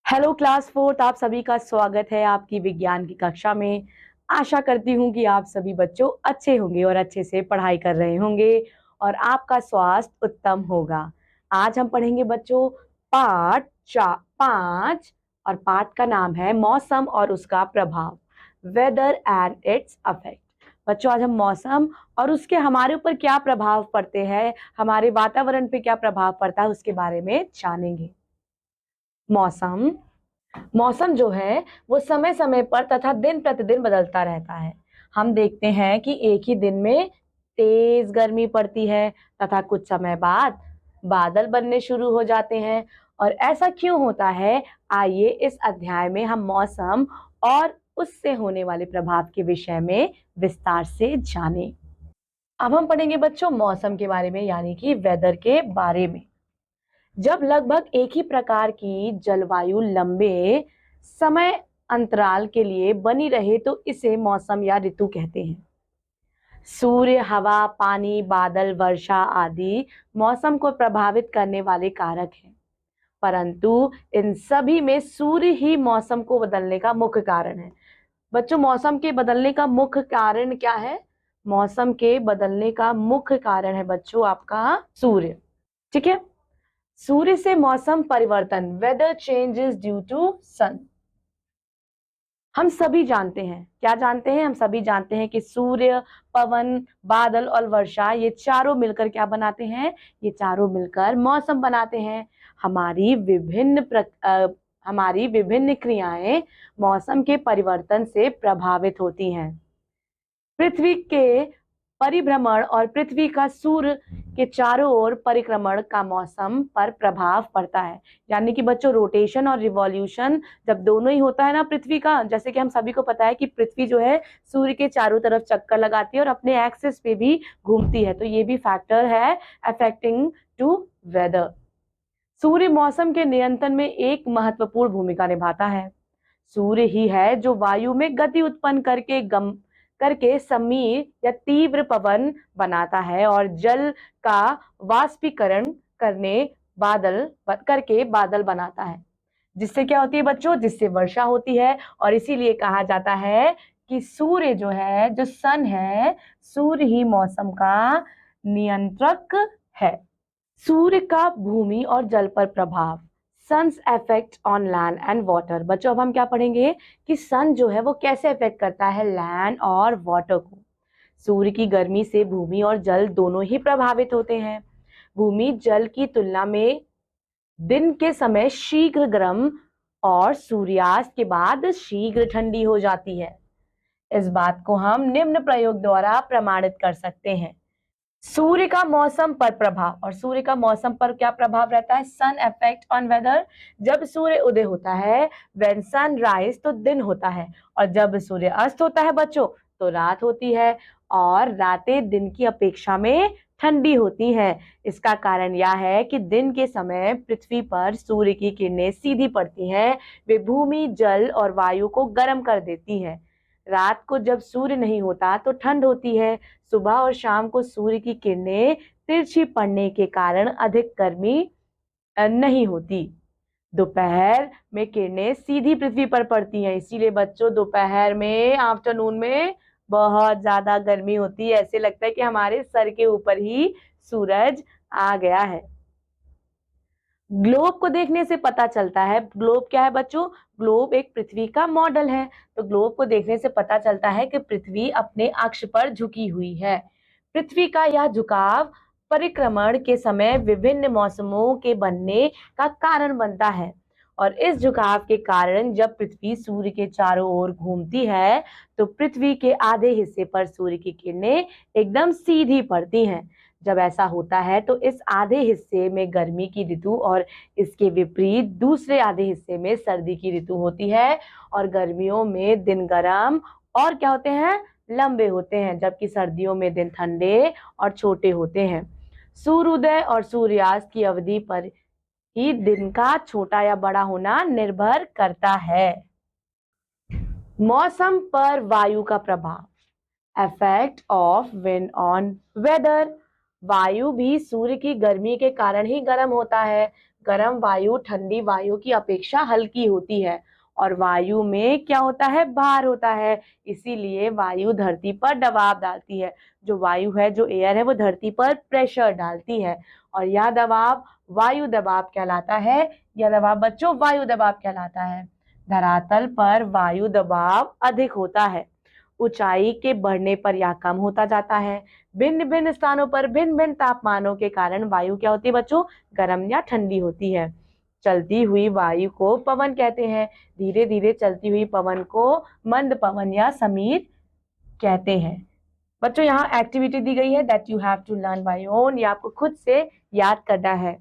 Hello class fourth, आप सभी का स्वागत है आपकी विज्ञान की कक्षा में। आशा करती हूँ कि आप सभी बच्चों अच्छे होंगे और अच्छे से पढ़ाई कर रहे होंगे और आपका स्वास्थ्य उत्तम होगा। आज हम पढ़ेंगे बच्चों पाठ 5 और पाठ का नाम है मौसम और उसका प्रभाव, वेदर एंड इट्स अफेक्ट। बच्चों, आज हम मौसम और उसके हमारे ऊपर क्या प्रभाव पड़ते हैं, हमारे वातावरण पे क्या प्रभाव पड़ता है, उसके बारे में जानेंगे। मौसम मौसम जो है वो समय समय पर तथा दिन प्रतिदिन बदलता रहता है। हम देखते हैं कि एक ही दिन में तेज गर्मी पड़ती है तथा कुछ समय बाद बादल बनने शुरू हो जाते हैं। और ऐसा क्यों होता है, आइए इस अध्याय में हम मौसम और उससे होने वाले प्रभाव के विषय में विस्तार से जानें। अब हम पढ़ेंगे बच्चों मौसम के बारे में, यानी कि वेदर के बारे में। जब लगभग एक ही प्रकार की जलवायु लंबे समय अंतराल के लिए बनी रहे तो इसे मौसम या ऋतु कहते हैं। सूर्य, हवा, पानी, बादल, वर्षा आदि मौसम को प्रभावित करने वाले कारक हैं, परंतु इन सभी में सूर्य ही मौसम को बदलने का मुख्य कारण है। बच्चों, मौसम के बदलने का मुख्य कारण क्या है? मौसम के बदलने का मुख्य कारण है बच्चों आपका सूर्य। ठीक है, सूर्य से मौसम परिवर्तन, वेदर चेंजेस ड्यू टू सन। हम सभी जानते हैं, क्या जानते हैं? हम सभी जानते हैं कि सूर्य, पवन, बादल और वर्षा ये चारों मिलकर क्या बनाते हैं? ये चारों मिलकर मौसम बनाते हैं। हमारी विभिन्न क्रियाएं मौसम के परिवर्तन से प्रभावित होती हैं। पृथ्वी के परिभ्रमण और पृथ्वी का सूर्य के चारों ओर परिक्रमण का मौसम पर प्रभाव पड़ता है। यानी कि बच्चों, रोटेशन और रिवॉल्यूशन जब दोनों ही होता है ना पृथ्वी का, जैसे कि हम सभी को पता है कि पृथ्वी जो है सूर्य के चारों तरफ चक्कर लगाती है और अपने एक्सिस पे भी घूमती है, तो ये भी फैक्टर है अफेक्टिंग टू वेदर। सूर्य मौसम के नियंत्रण में एक महत्वपूर्ण भूमिका निभाता है। सूर्य ही है जो वायु में गति उत्पन्न करके समीर या तीव्र पवन बनाता है और जल का वाष्पीकरण करके बादल बनाता है, जिससे क्या होती है बच्चों? जिससे वर्षा होती है। और इसीलिए कहा जाता है कि सूर्य जो है, जो सन है, सूर्य ही मौसम का नियंत्रक है। सूर्य का भूमि और जल पर प्रभाव, sun's effect on land and water. बच्चों, अब हम क्या पढ़ेंगे कि सन जो है वो कैसे इफेक्ट करता है लैंड और वाटर को। सूर्य की गर्मी से भूमि और जल दोनों ही प्रभावित होते हैं। भूमि जल की तुलना में दिन के समय शीघ्र गर्म और सूर्यास्त के बाद शीघ्र ठंडी हो जाती है। इस बात को हम निम्न प्रयोग द्वारा प्रमाणित कर सकते हैं। सूर्य का मौसम पर प्रभाव, और सूर्य का मौसम पर क्या प्रभाव रहता है? सन इफेक्ट ऑन वेदर। जब सूर्य उदय होता है, व्हेन सन राइज, तो दिन होता है, और जब सूर्य अस्त होता है बच्चों तो रात होती है, और रातें दिन की अपेक्षा में ठंडी होती हैं। इसका कारण यह है कि दिन के समय पृथ्वी पर सूर्य की किरणें सीधी पड़ती हैं, वे भूमि, जल और वायु को गर्म कर देती हैं। रात को जब सूर्य नहीं होता तो ठंड होती है। सुबह और शाम को सूर्य की किरणें तिरछी पड़ने के कारण अधिक गर्मी नहीं होती। दोपहर में किरणें सीधी पृथ्वी पर पड़ती हैं, इसीलिए बच्चों दोपहर में, आफ्टरनून में बहुत ज्यादा गर्मी होती है। ऐसे लगता है कि हमारे सर के ऊपर ही सूरज आ गया है। ग्लोब को देखने से पता चलता है, ग्लोब क्या है बच्चों? ग्लोब एक पृथ्वी का मॉडल है। तो ग्लोब को देखने से पता चलता है कि पृथ्वी अपने अक्ष पर झुकी हुई है। पृथ्वी का यह झुकाव परिक्रमण के समय विभिन्न मौसमों के बनने का कारण बनता है, और इस झुकाव के कारण जब पृथ्वी सूर्य के चारों ओर घूमती है तो पृथ्वी के आधे हिस्से पर सूर्य की किरणें एकदम सीधी पड़ती हैं। जब ऐसा होता है तो इस आधे हिस्से में गर्मी की ऋतु और इसके विपरीत दूसरे आधे हिस्से में सर्दी की ऋतु होती है, और गर्मियों में दिन गर्म और क्या होते हैं? लंबे होते हैं, जबकि सर्दियों में दिन ठंडे और छोटे होते हैं। सूर्योदय और सूर्यास्त की अवधि पर ही दिन का छोटा या बड़ा होना निर्भर करता है। मौसम पर वायु का प्रभाव, effect of wind on whether. वायु भी सूर्य की गर्मी के कारण ही गर्म होता है। गर्म वायु ठंडी वायु की अपेक्षा हल्की होती है और वायु में क्या होता है, भार होता है, इसीलिए वायु धरती पर दबाव डालती है। जो वायु है, जो एयर है, वो धरती पर प्रेशर डालती है और यह दबाव वायु दबाव कहलाता है। यह दबाव बच्चों वायु दबाव कहलाता है। धरातल पर वायु दबाव अधिक होता है, ऊंचाई के बढ़ने पर यह कम होता जाता है। भिन्न भिन्न स्थानों पर भिन्न भिन्न तापमानों के कारण वायु क्या होती है बच्चों, गर्म या ठंडी होती है। चलती हुई वायु को पवन कहते हैं। धीरे धीरे चलती हुई पवन को मंद पवन या समीर कहते हैं। बच्चों यहाँ एक्टिविटी दी गई है that you have to learn by own, ये आपको खुद से याद करना है।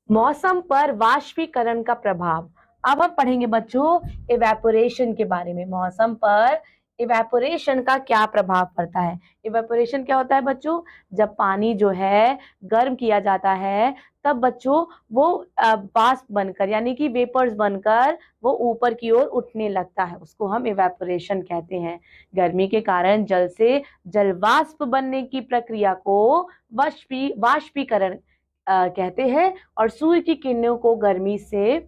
मौसम पर वाष्पीकरण का प्रभाव। अब हम पढ़ेंगे बच्चों इवेपोरेशन के बारे में। मौसम पर इवेपोरेशन का क्या प्रभाव पड़ता है। इवेपोरेशन क्या होता है बच्चों, जब पानी जो है गर्म किया जाता है तब बच्चों वो वाष्प बनकर यानी कि वेपर्स बनकर वो ऊपर की ओर उठने लगता है, उसको हम इवेपोरेशन कहते हैं। गर्मी के कारण जल से जलवाष्प बनने की प्रक्रिया को वाष्पीकरण कहते हैं और सूर्य की किरणों को गर्मी से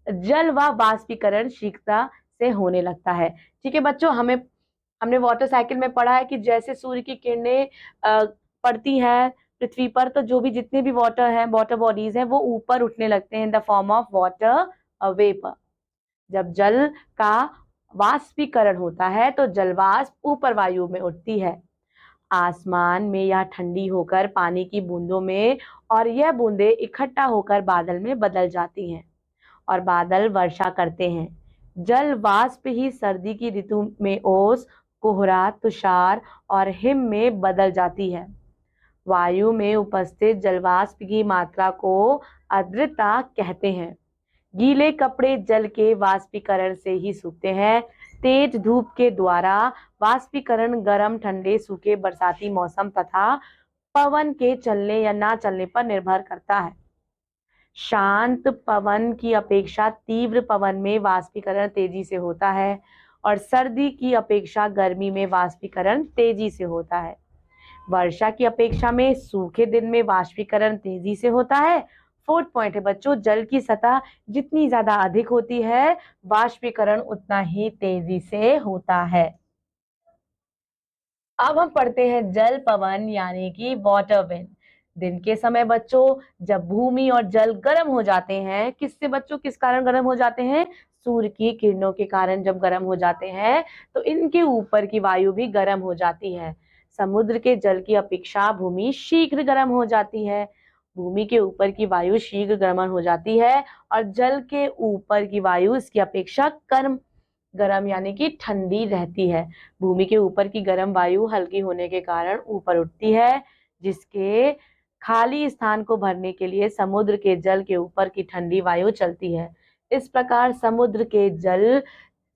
जल व वाष्पीकरण शीघ्रता से होने लगता है। ठीक है बच्चों, हमने वाटर साइकिल में पढ़ा है कि जैसे सूर्य की किरणें पड़ती हैं पृथ्वी पर तो जो भी जितने भी वाटर बॉडीज हैं वो ऊपर उठने लगते हैं in the form of water vapour. जब जल का वाष्पीकरण होता है तो जलवाष्प ऊपर वायु में उठती है। आसमान में यह ठंडी होकर पानी की बूंदों में और यह बूंदें इकट्ठा होकर बादल में बदल जाती हैं और बादल वर्षा करते हैं। जल वाष्प ही सर्दी की ऋतु में ओस, कोहरा, तुषार और हिम में बदल जाती है। वायु में उपस्थित जलवाष्प की मात्रा को आर्द्रता कहते हैं। गीले कपड़े जल के वाष्पीकरण से ही सूखते हैं। तेज धूप के द्वारा वाष्पीकरण गर्म, ठंडे, सूखे, बरसाती मौसम तथा पवन के चलने या ना चलने पर निर्भर करता है। शांत पवन की अपेक्षा तीव्र पवन में वाष्पीकरण तेजी से होता है और सर्दी की अपेक्षा गर्मी में वाष्पीकरण तेजी से होता है। वर्षा की अपेक्षा में सूखे दिन में वाष्पीकरण तेजी से होता है। फोर्थ पॉइंट है बच्चों, जल की सतह जितनी ज्यादा अधिक होती है वाष्पीकरण उतना ही तेजी से होता है। अब हम पढ़ते हैं जल पवन यानी कि वाटर विंड। दिन के समय बच्चों जब भूमि और जल गर्म हो जाते हैं, किससे बच्चों, किस कारण गर्म हो जाते हैं, सूर्य की किरणों के कारण जब गर्म हो जाते हैं तो इनके ऊपर की वायु भी गर्म हो जाती है। समुद्र के जल की अपेक्षा भूमि शीघ्र गर्म हो जाती है। भूमि के ऊपर की वायु शीघ्र गर्म हो जाती है और जल के ऊपर की वायु इसकी अपेक्षा गर्म यानी कि ठंडी रहती है। भूमि के ऊपर की गर्म वायु हल्की होने के कारण ऊपर उठती है, जिसके खाली स्थान को भरने के लिए समुद्र के जल के ऊपर की ठंडी वायु चलती है। इस प्रकार समुद्र के जल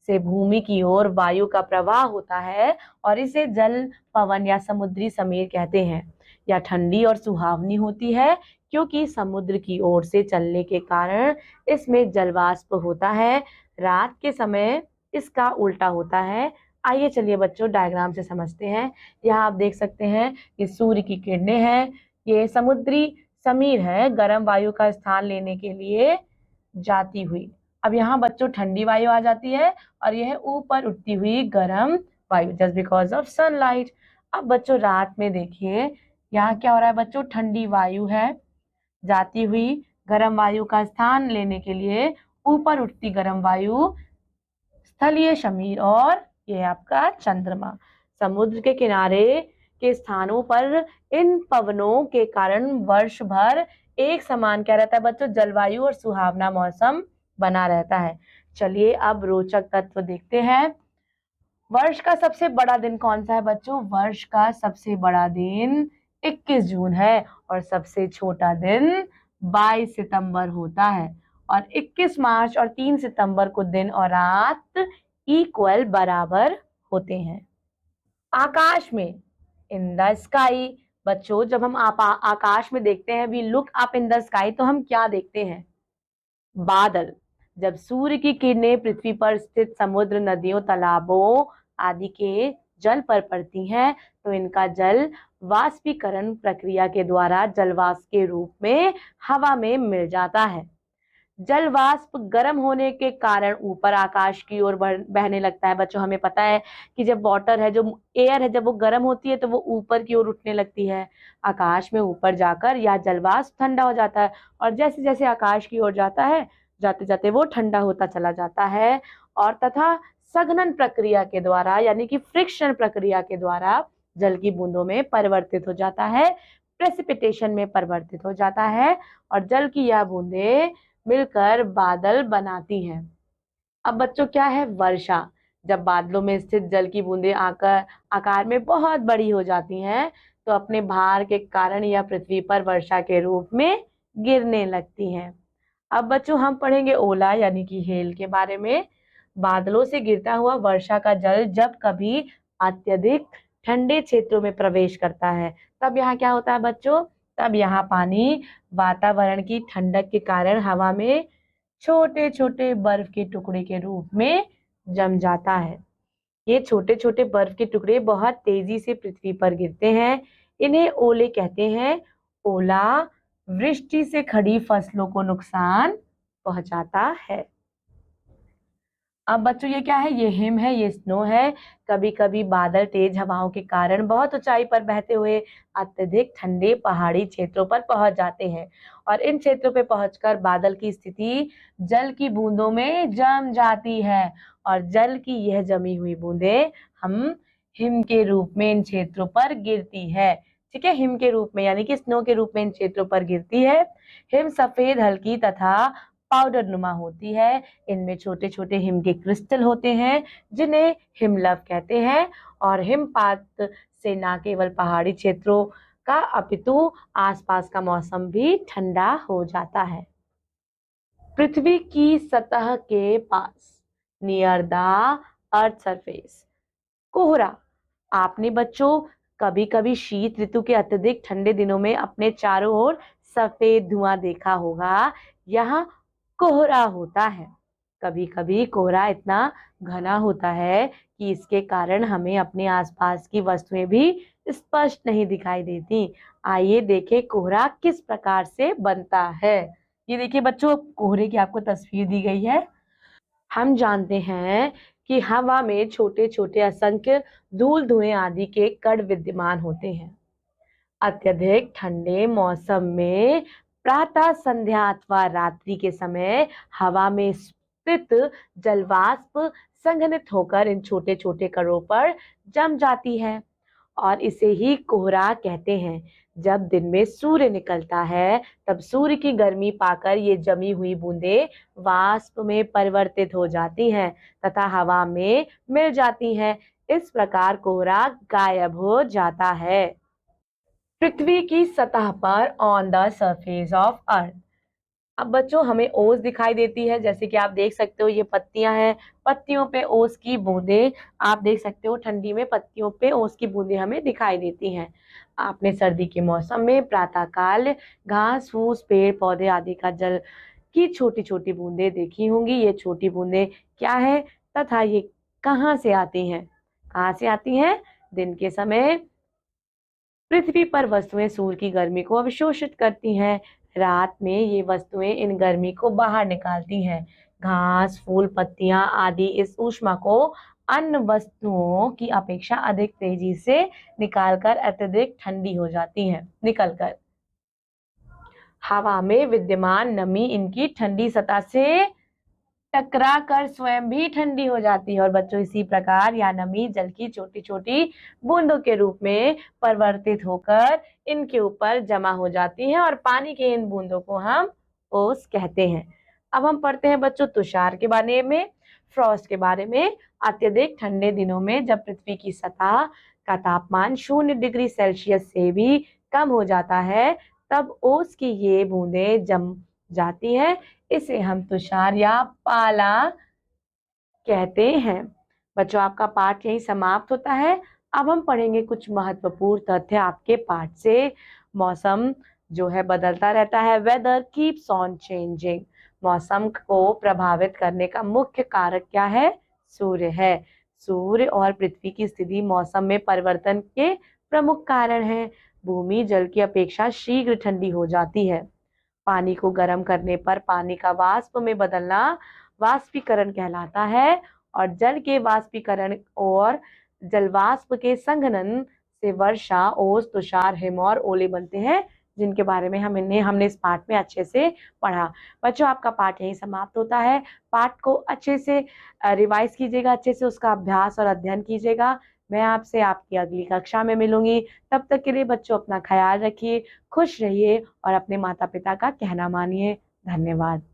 से भूमि की ओर वायु का प्रवाह होता है और इसे जल पवन या समुद्री समीर कहते हैं। यह ठंडी और सुहावनी होती है क्योंकि समुद्र की ओर से चलने के कारण इसमें जलवाष्प होता है। रात के समय इसका उल्टा होता है। आइए चलिए बच्चों डायग्राम से समझते हैं। यहाँ आप देख सकते हैं ये सूर्य की किरणें हैं, ये समुद्री समीर है गर्म वायु का स्थान लेने के लिए जाती हुई। अब यहाँ बच्चों ठंडी वायु आ जाती है और यह ऊपर उठती हुई गर्म वायु जस्ट बिकॉज ऑफ सनलाइट। अब बच्चों रात में देखिए यहाँ क्या हो रहा है बच्चों, ठंडी वायु है जाती हुई गर्म वायु का स्थान लेने के लिए ऊपर उठती गर्म वायु स्थलीय समीर और यह आपका चंद्रमा। समुद्र के किनारे के स्थानों पर इन पवनों के कारण वर्ष भर एक समान क्या रहता है बच्चों, जलवायु और सुहावना मौसम बना रहता है। चलिए अब रोचक तत्व देखते हैं। वर्ष का सबसे बड़ा दिन कौन सा है बच्चों, वर्ष का सबसे बड़ा दिन 21 जून है और सबसे छोटा दिन 22 सितंबर होता है और 21 मार्च और 3 सितंबर को दिन और रात इक्वल बराबर होते हैं। आकाश में इन द स्काई बच्चों जब हम आकाश में देखते हैं we look up in the sky तो हम क्या देखते हैं, बादल। जब सूर्य की किरणें पृथ्वी पर स्थित समुद्र, नदियों, तालाबों आदि के जल पर पड़ती हैं तो इनका जल वाष्पीकरण प्रक्रिया के द्वारा जलवाष्प के रूप में हवा में मिल जाता है। जल वाष्प गर्म होने के कारण ऊपर आकाश की ओर बहने लगता है। बच्चों, हमें पता है कि जब वाटर है, जो एयर है, जब वो गर्म होती है तो वो ऊपर की ओर उठने लगती है। आकाश में ऊपर जाकर यह जल वाष्प ठंडा हो जाता है और जैसे जैसे आकाश की ओर जाता है, जाते जाते वो ठंडा होता चला जाता है और तथा सघनन प्रक्रिया के द्वारा यानी कि फ्रिक्शन प्रक्रिया के द्वारा जल की बूंदों में परिवर्तित हो जाता है, प्रेसिपिटेशन में परिवर्तित हो जाता है और जल की यह बूंदें मिलकर बादल बनाती हैं। अब बच्चों, क्या है वर्षा? जब बादलों में स्थित जल की बूंदें आकर आकार में बहुत बड़ी हो जाती हैं, तो अपने भार के कारण यह पृथ्वी पर वर्षा के रूप में गिरने लगती हैं। अब बच्चों, हम पढ़ेंगे ओला यानी कि हेल के बारे में। बादलों से गिरता हुआ वर्षा का जल जब कभी अत्यधिक ठंडे क्षेत्रों में प्रवेश करता है, तब यहाँ क्या होता है बच्चों? तब यहाँ पानी वातावरण की ठंडक के कारण हवा में छोटे छोटे बर्फ के टुकड़े के रूप में जम जाता है। ये छोटे छोटे बर्फ के टुकड़े बहुत तेजी से पृथ्वी पर गिरते हैं। इन्हें ओले कहते हैं। ओला वृष्टि से खड़ी फसलों को नुकसान पहुंचाता है। अब बच्चों, ये क्या है? ये हिम है, ये स्नो है। कभी कभी बादल तेज हवाओं के कारण बहुत ऊंचाई पर बहते हुए अत्यधिक ठंडे पहाड़ी क्षेत्रों पर पहुंच जाते हैं और इन क्षेत्रों पर पहुंचकर बादल की स्थिति जल की बूंदों में जम जाती है और जल की यह जमी हुई बूंदें हम हिम के रूप में इन क्षेत्रों पर गिरती है। ठीक है, हिम के रूप में यानी कि स्नो के रूप में इन क्षेत्रों पर गिरती है। हिम सफेद, हल्की तथा पाउडर नुमा होती है। इनमें छोटे छोटे हिम के क्रिस्टल होते हैं जिन्हें हिमलव कहते हैं और हिमपात से न केवल पहाड़ी क्षेत्रों का अपितु आसपास का मौसम भी ठंडा हो जाता है। पृथ्वी की सतह के पास, नियर द अर्थ सरफेस, कोहरा। आपने बच्चों कभी कभी शीत ऋतु के अत्यधिक ठंडे दिनों में अपने चारों ओर सफेद धुआं देखा होगा। यह कोहरा होता है। कभी कभी कोहरा इतना घना होता है कि इसके कारण हमें अपने आसपास की वस्तुएं भी स्पष्ट नहीं दिखाई देती। आइए देखें कोहरा किस प्रकार से बनता है। ये देखिए बच्चों, कोहरे की आपको तस्वीर दी गई है। हम जानते हैं कि हवा में छोटे छोटे असंख्य धूल, धुएं आदि के कण विद्यमान होते हैं। अत्यधिक ठंडे मौसम में प्रातः, संध्या अथवा रात्रि के समय हवा में स्थित जलवाष्प संघनित होकर इन छोटे छोटे कणों पर जम जाती है और इसे ही कोहरा कहते हैं। जब दिन में सूर्य निकलता है, तब सूर्य की गर्मी पाकर ये जमी हुई बूंदें वाष्प में परिवर्तित हो जाती हैं तथा हवा में मिल जाती हैं। इस प्रकार कोहरा गायब हो जाता है। पृथ्वी की सतह पर, on the surface of earth. अब बच्चों, हमें ओस दिखाई देती है। जैसे कि आप देख सकते हो, ये पत्तियां हैं, पत्तियों पे ओस की बूंदें आप देख सकते हो। ठंडी में पत्तियों पे ओस की बूंदें हमें दिखाई देती हैं। आपने सर्दी के मौसम में प्रातःकाल घास फूस, पेड़ पौधे आदि का जल की छोटी छोटी बूंदें देखी होंगी। ये छोटी बूंदें क्या है तथा ये कहाँ से आती हैं? कहाँ से आती हैं? दिन के समय पृथ्वी पर वस्तुएं सूर्य की गर्मी को अवशोषित करती हैं। रात में ये वस्तुएं इन गर्मी को बाहर निकालती हैं। घास, फूल, पत्तियां आदि इस ऊष्मा को अन्य वस्तुओं की अपेक्षा अधिक तेजी से निकालकर अत्यधिक ठंडी हो जाती हैं। निकलकर हवा में विद्यमान नमी इनकी ठंडी सतह से टकरा कर स्वयं भी ठंडी हो जाती है और बच्चों इसी प्रकार यह नमी जल की छोटी छोटी बूंदों के रूप में परिवर्तित होकर इनके ऊपर जमा हो जाती है और पानी के इन बूंदों को हम ओस कहते हैं। अब हम पढ़ते हैं बच्चों तुषार के बारे में, फ्रॉस्ट के बारे में। अत्यधिक ठंडे दिनों में जब पृथ्वी की सतह का तापमान 0 डिग्री सेल्सियस से भी कम हो जाता है, तब ओस की ये बूंदें जम जाती हैं। इसे हम तुषार या पाला कहते हैं। बच्चों, आपका पाठ यही समाप्त होता है। अब हम पढ़ेंगे कुछ महत्वपूर्ण तथ्य आपके पाठ से। मौसम जो है बदलता रहता है। Weather keeps on changing. मौसम को प्रभावित करने का मुख्य कारक क्या है? सूर्य है। सूर्य और पृथ्वी की स्थिति मौसम में परिवर्तन के प्रमुख कारण है। भूमि जल की अपेक्षा शीघ्र ठंडी हो जाती है। पानी को गर्म करने पर पानी का वाष्प में बदलना वाष्पीकरण कहलाता है। और जल के वाष्पीकरण और जलवाष्प के संघनन से वर्षा, ओस, तुषार, हिम और ओले बनते हैं, जिनके बारे में हमने इस पाठ में अच्छे से पढ़ा। बच्चों, आपका पाठ यहीं समाप्त होता है। पाठ को अच्छे से रिवाइज कीजिएगा, अच्छे से उसका अभ्यास और अध्ययन कीजिएगा। मैं आपसे आपकी अगली कक्षा में मिलूंगी। तब तक के लिए बच्चों अपना ख्याल रखिए, खुश रहिए और अपने माता पिता का कहना मानिए। धन्यवाद।